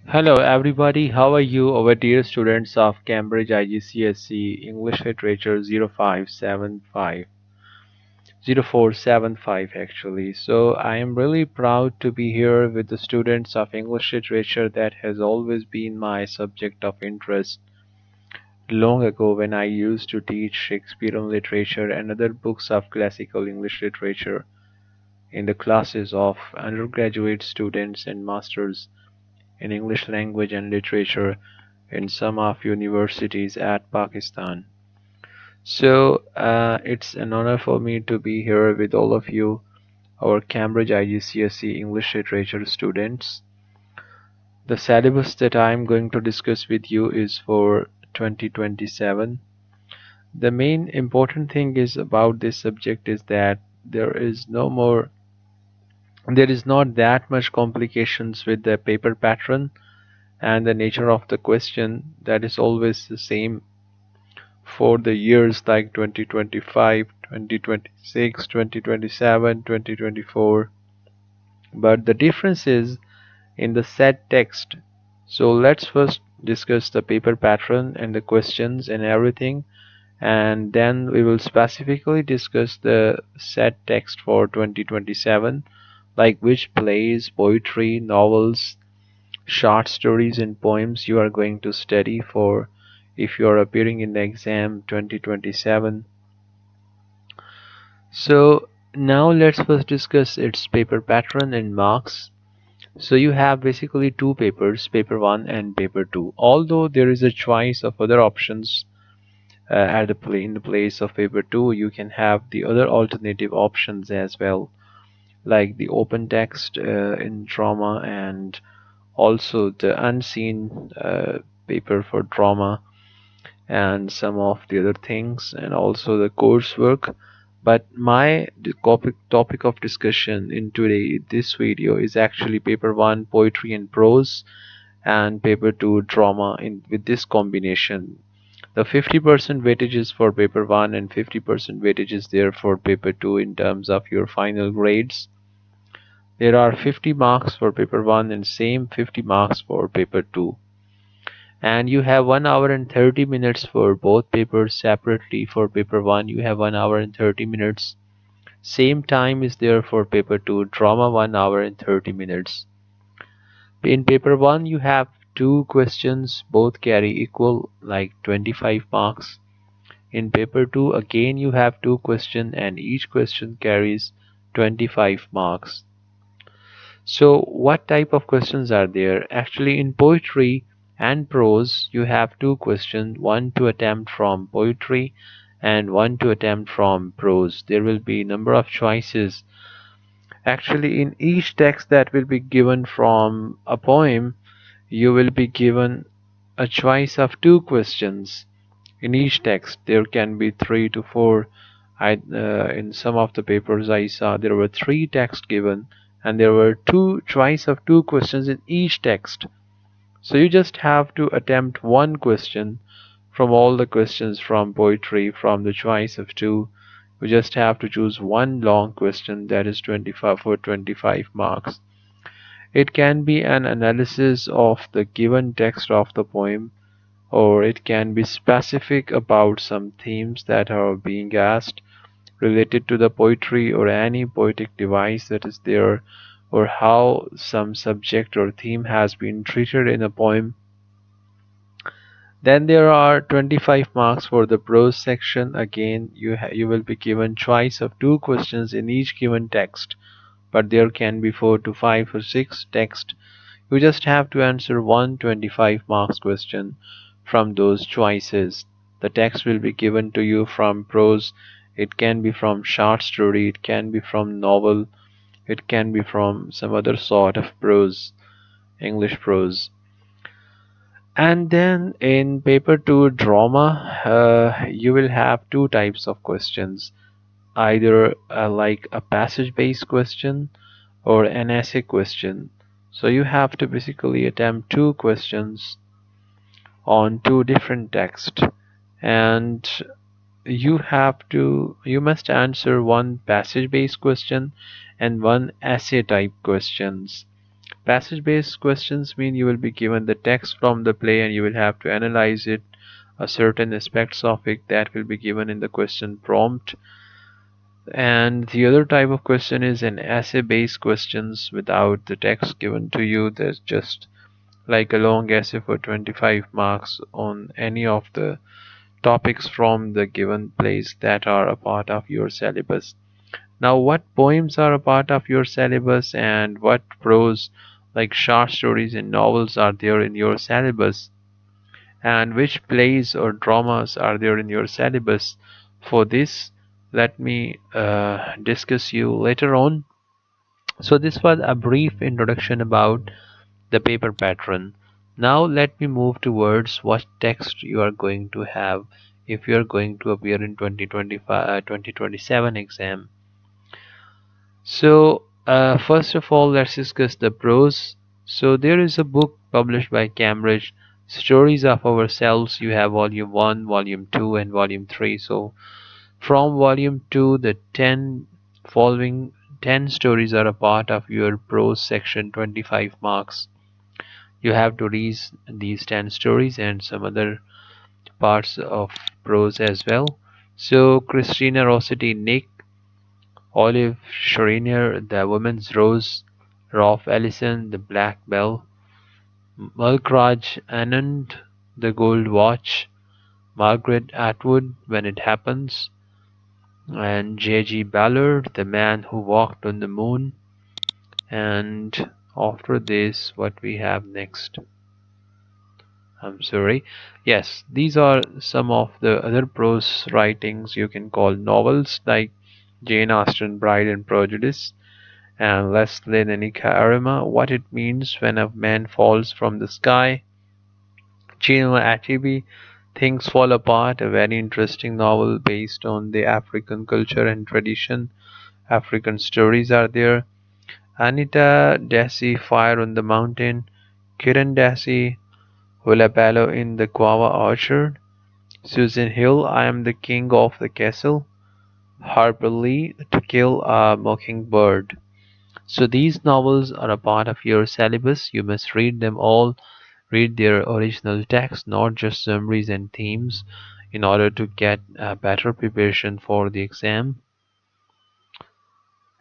Hello everybody, how are you, our dear students of Cambridge IGCSE English Literature 0475 actually. So I am really proud to be here with the students of English Literature that has always been my subject of interest long ago when I used to teach Shakespearean literature and other books of classical English literature in the classes of undergraduate students and masters in English language and literature in some of universities at Pakistan. So it's an honor for me to be here with all of you, our Cambridge IGCSE English Literature students. The syllabus that I am going to discuss with you is for 2027. The main important thing is about this subject is that there is not that much complications with the paper pattern and the nature of the question that is always the same for the years like 2025, 2026, 2027, 2024. But the difference is in the set text. So let's first discuss the paper pattern and the questions and everything, and then we will specifically discuss the set text for 2027, like which plays, poetry, novels, short stories and poems you are going to study for if you are appearing in the exam 2027. So now let's first discuss its paper pattern and marks. So you have basically two papers, paper 1 and paper 2. Although there is a choice of other options in the place of paper 2, you can have the other alternative options as well, like the open text in drama and also the unseen paper for drama and some of the other things and also the coursework. But my topic of discussion in today this video is actually paper 1 poetry and prose and paper 2 drama in with this combination. The 50% weightage is for paper 1 and 50% weightage is there for paper 2 in terms of your final grades. There are 50 marks for paper 1 and same 50 marks for paper 2. And you have 1 hour and 30 minutes for both papers separately. For paper 1 you have 1 hour and 30 minutes. Same time is there for paper 2 drama, 1 hour and 30 minutes. In paper 1 you have two questions, both carry equal like 25 marks. In paper 2 again you have two questions and each question carries 25 marks. So what type of questions are there? Actually in poetry and prose you have two questions, one to attempt from poetry and one to attempt from prose. There will be number of choices. Actually in each text that will be given from a poem, you will be given a choice of two questions. In each text there can be three to four. In some of the papers I saw there were three texts given and there were two choice of two questions in each text. So you just have to attempt one question from all the questions from poetry from the choice of two. You just have to choose one long question that is 25 for 25 marks. It can be an analysis of the given text of the poem, or it can be specific about some themes that are being asked related to the poetry or any poetic device that is there, or how some subject or theme has been treated in a poem. Then there are 25 marks for the prose section. Again, you will be given choice of two questions in each given text, but there can be 4 to 5 or 6 text. You just have to answer one 25 marks question from those choices. The text will be given to you from prose. It can be from short story, it can be from novel, it can be from some other sort of prose, English prose. And then in paper 2 drama, you will have two types of questions, either like a passage based question or an essay question. So you have to basically attempt two questions on two different texts, and you must answer one passage based question and one essay type questions. Passage-based questions mean you will be given the text from the play and you will have to analyze it, a certain aspects of it that will be given in the question prompt. And the other type of question is an essay-based questions without the text given to you. There's just like a long essay for 25 marks on any of the topics from the given plays that are a part of your syllabus. Now, what poems are a part of your syllabus and what prose like short stories and novels are there in your syllabus, and which plays or dramas are there in your syllabus? For this, let me discuss you later on. So this was a brief introduction about the paper pattern. Now let me move towards what text you are going to have if you are going to appear in 2025 2027 exam. So first of all, let's discuss the prose. So there is a book published by Cambridge, Stories of Ourselves. You have volume 1, volume 2 and volume 3. So from volume 2, the 10 following 10 stories are a part of your prose section, 25 marks. You have to read these 10 stories and some other parts of prose as well. So Christina Rossetti, Nick, Olive Schreiner, The Woman's Rose, Rolf Ellison, The Black Bell, Mulkraj Anand, The Gold Watch, Margaret Atwood, When It Happens, and J.G. Ballard, The Man Who Walked on the Moon. And after this, what we have next? I'm sorry. Yes, these are some of the other prose writings you can call novels like Jane Austen, Pride and Prejudice, and Leslie Arima, What It Means When a Man Falls from the Sky, Chinua Achebe, Things Fall Apart, a very interesting novel based on the African culture and tradition. African stories are there. Anita Desi, Fire on the Mountain, Kiran Desi, Hullapalo in the Guava Orchard, Susan Hill, I Am the King of the Castle, Harper Lee, To Kill a Mockingbird. So these novels are a part of your syllabus. You must read them all, read their original text, not just summaries and themes, in order to get a better preparation for the exam.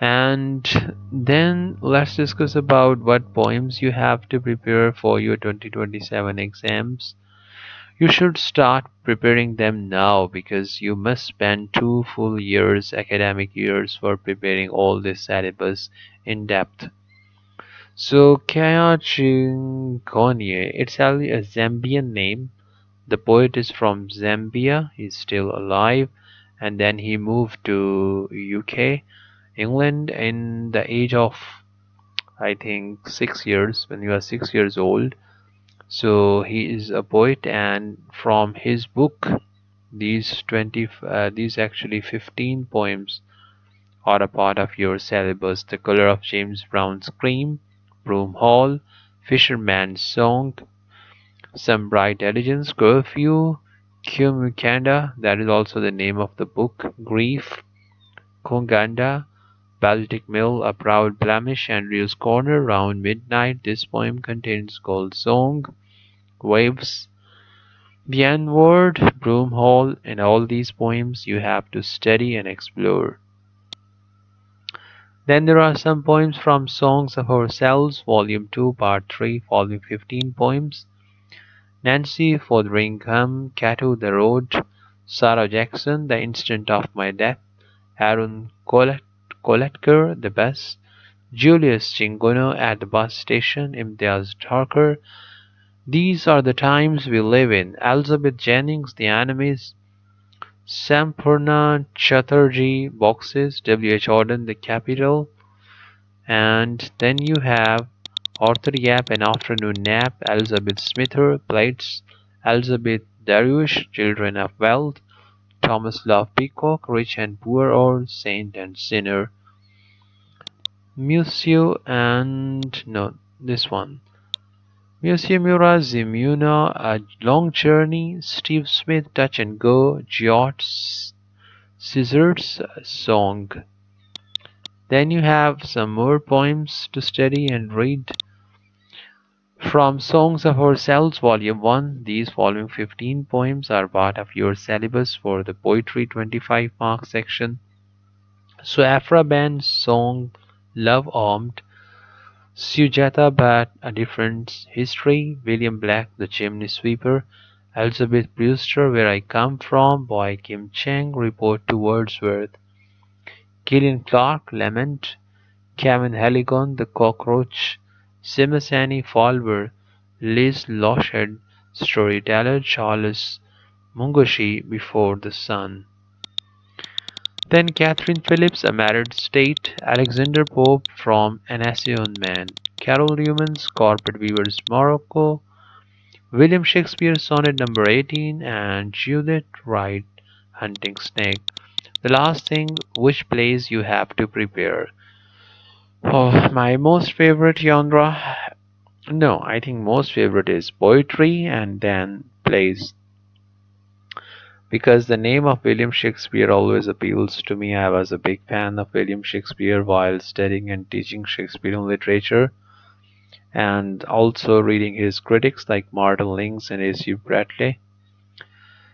And then let's discuss about what poems you have to prepare for your 2027 exams. You should start preparing them now because you must spend 2 full years, academic years, for preparing all this syllabus in depth. So Kaya Chingonye, it's actually a Zambian name. The poet is from Zambia, he's still alive, and then he moved to UK, England in the age of I think 6 years, when he was 6 years old. So he is a poet, and from his book, these actually 15 poems are a part of your syllabus. The Color of James Brown's Cream, Broom Hall, Fisherman's Song, Some Bright Elegance, Curfew, Kumukanda, that is also the name of the book, Grief, Kunganda, Baltic Mill, A Proud Blemish, Andrew's Corner, Round Midnight. This poem contains Gold Song, Waves, Bienward, Broom Hall, and all these poems you have to study and explore. Then there are some poems from Songs of Ourselves, Volume 2, Part 3, following 15 poems. Nancy Fotheringham, Cato the Road, Sarah Jackson, The Instant of My Death, Aaron Koletker, The Bus, Julius Chingono, At the Bus Station, Imtiaz Thakur. These are the times we live in. Elizabeth Jennings, The Enemies, Sampurna Chatterjee, Boxes, W. H. Auden, The Capital, and then you have Arthur Yap, An Afternoon Nap, Elizabeth Smither, Plates, Elizabeth Darush, Children of Wealth, Thomas Love Peacock, Rich and Poor, or Saint and Sinner. Museo and no, this one. Museumura Zimuna, A Long Journey, Steve Smith, Touch and Go, George Scissor's Song. Then you have some more poems to study and read. From Songs of Ourselves, Volume 1, these following 15 poems are part of your syllabus for the Poetry 25 mark section. So, Afra Band's song Love Armed, Sujata Bat, A Different History, William Black, The Chimney Sweeper, Elizabeth Brewster, Where I Come From, Boy Kim Cheng, Report to Wordsworth, Gillian Clark, Lament, Kevin Halligan, The Cockroach, Simasani Folver, Liz Lochhead, Storyteller, Charles Mungoshi, Before the Sun. Then Catherine Phillips, A Married State, Alexander Pope from An Essay on Man, Carol Newman's Carpet Weaver's Morocco, William Shakespeare's Sonnet Number 18, and Judith Wright, Hunting Snake. The last thing, which plays you have to prepare. Oh, my most favorite genre? No, I think most favorite is poetry and then plays. Because the name of William Shakespeare always appeals to me. I was a big fan of William Shakespeare while studying and teaching Shakespearean literature, and also reading his critics like Martin Links and A.C. Bradley.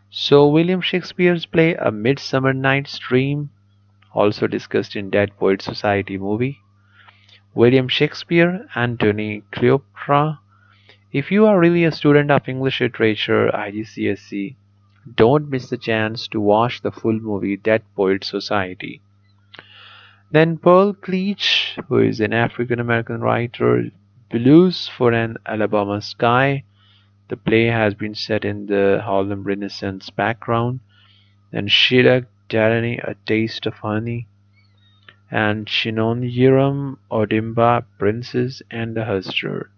So, William Shakespeare's play A Midsummer Night's Dream, also discussed in Dead Poets Society movie. William Shakespeare, Antony Cleopatra. If you are really a student of English literature, IGCSE, don't miss the chance to watch the full movie Dead Poets Society. Then Pearl Cleach, who is an African American writer, Blues for an Alabama Sky. The play has been set in the Harlem Renaissance background. Then Shira Darani, A Taste of Honey, and Shinonyiram Odimba, Princess and the Hustler.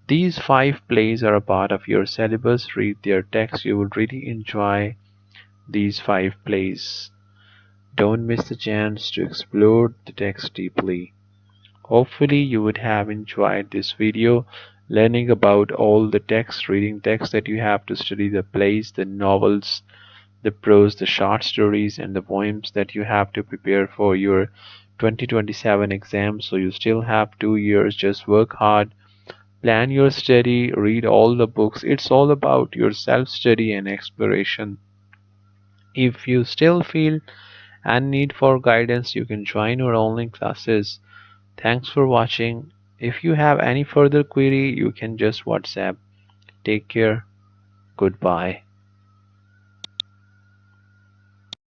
These five plays are a part of your syllabus. Read their text. You will really enjoy these five plays. Don't miss the chance to explore the text deeply. Hopefully you would have enjoyed this video learning about all the text, reading text that you have to study, the plays, the novels, the prose, the short stories, and the poems that you have to prepare for your 2027 exam. So you still have 2 years. Just work hard, plan your study, read all the books. It's all about your self study and exploration. If you still feel and need for guidance, you can join our online classes. Thanks for watching. If you have any further query, you can just WhatsApp. Take care. Goodbye.